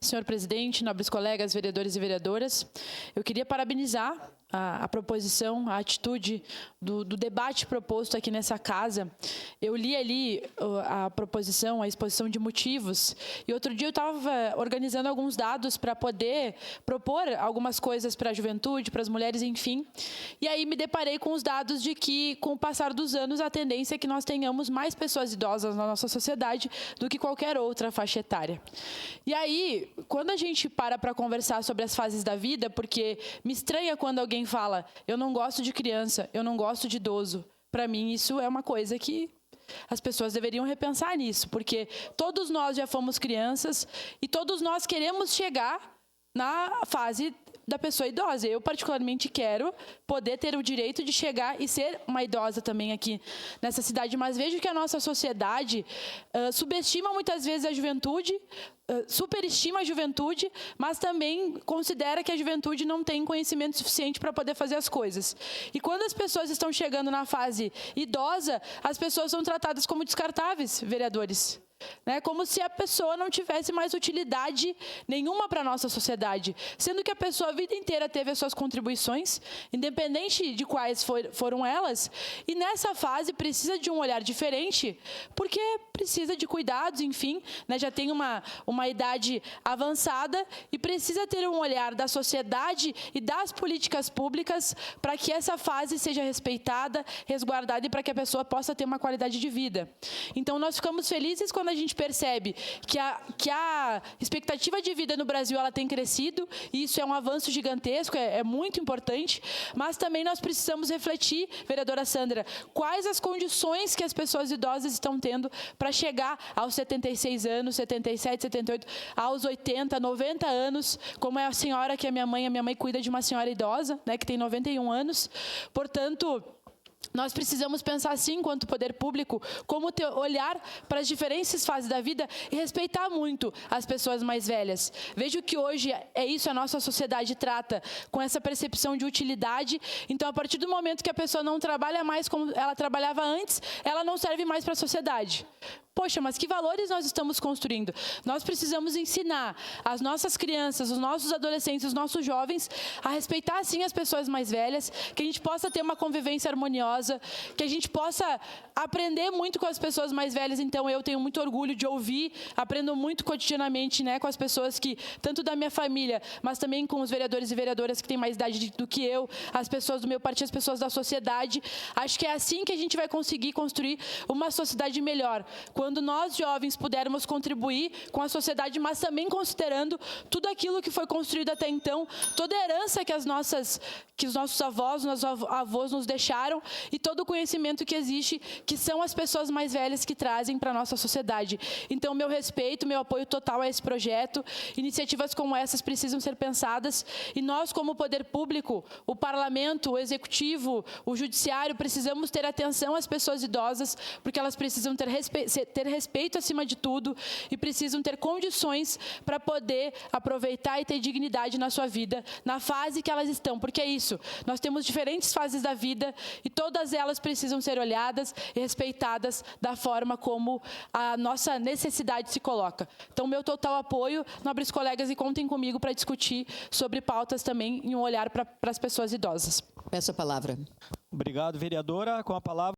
Senhor presidente, nobres colegas, vereadores e vereadoras, eu queria parabenizar a proposição, a atitude do debate proposto aqui nessa casa. Eu li ali a proposição, a exposição de motivos, e outro dia eu estava organizando alguns dados para poder propor algumas coisas para a juventude, para as mulheres, enfim. E aí me deparei com os dados de que, com o passar dos anos, a tendência é que nós tenhamos mais pessoas idosas na nossa sociedade do que qualquer outra faixa etária. E aí, quando a gente para conversar sobre as fases da vida, porque me estranha quando alguém fala, eu não gosto de criança, eu não gosto de idoso. Para mim, isso é uma coisa que as pessoas deveriam repensar nisso, porque todos nós já fomos crianças e todos nós queremos chegar na fase da pessoa idosa. Eu, particularmente, quero poder ter o direito de chegar e ser uma idosa também aqui nessa cidade, mas vejo que a nossa sociedade subestima muitas vezes a juventude, superestima a juventude, mas também considera que a juventude não tem conhecimento suficiente para poder fazer as coisas. E quando as pessoas estão chegando na fase idosa, as pessoas são tratadas como descartáveis, vereadores. Como se a pessoa não tivesse mais utilidade nenhuma para a nossa sociedade, sendo que a pessoa a vida inteira teve as suas contribuições, independente de quais foram elas, e nessa fase precisa de um olhar diferente, porque precisa de cuidados, enfim, já tem uma idade avançada e precisa ter um olhar da sociedade e das políticas públicas para que essa fase seja respeitada, resguardada e para que a pessoa possa ter uma qualidade de vida. Então, nós ficamos felizes quando a gente percebe que a expectativa de vida no Brasil ela tem crescido, e isso é um avanço gigantesco, é muito importante, mas também nós precisamos refletir, vereadora Sandra, quais as condições que as pessoas idosas estão tendo para chegar aos 76 anos, 77, 78, aos 80, 90 anos, como é a senhora que a minha mãe cuida de uma senhora idosa, que tem 91 anos, portanto, nós precisamos pensar, sim, enquanto poder público, como olhar para as diferentes fases da vida e respeitar muito as pessoas mais velhas. Vejo que hoje é isso, a nossa sociedade trata com essa percepção de utilidade. Então, a partir do momento que a pessoa não trabalha mais como ela trabalhava antes, ela não serve mais para a sociedade. Poxa, mas que valores nós estamos construindo? Nós precisamos ensinar as nossas crianças, os nossos adolescentes, os nossos jovens a respeitar, sim, as pessoas mais velhas, que a gente possa ter uma convivência harmoniosa, que a gente possa aprender muito com as pessoas mais velhas. Então, eu tenho muito orgulho de ouvir, aprendo muito cotidianamente com as pessoas que, tanto da minha família, mas também com os vereadores e vereadoras que têm mais idade do que eu, as pessoas do meu partido, as pessoas da sociedade. Acho que é assim que a gente vai conseguir construir uma sociedade melhor. Quando nós, jovens, pudermos contribuir com a sociedade, mas também considerando tudo aquilo que foi construído até então, toda a herança que os nossos avós, nossos avós nos deixaram e todo o conhecimento que existe, que são as pessoas mais velhas que trazem para a nossa sociedade. Então, meu respeito, meu apoio total a esse projeto. Iniciativas como essas precisam ser pensadas e nós, como poder público, o parlamento, o executivo, o judiciário, precisamos ter atenção às pessoas idosas, porque elas precisam ter respeito acima de tudo e precisam ter condições para poder aproveitar e ter dignidade na sua vida, na fase que elas estão, porque é isso, nós temos diferentes fases da vida e todas elas precisam ser olhadas e respeitadas da forma como a nossa necessidade se coloca. Então, meu total apoio, nobres colegas, e contem comigo para discutir sobre pautas também em um olhar para as pessoas idosas. Peço a palavra. Obrigado, vereadora. Com a palavra...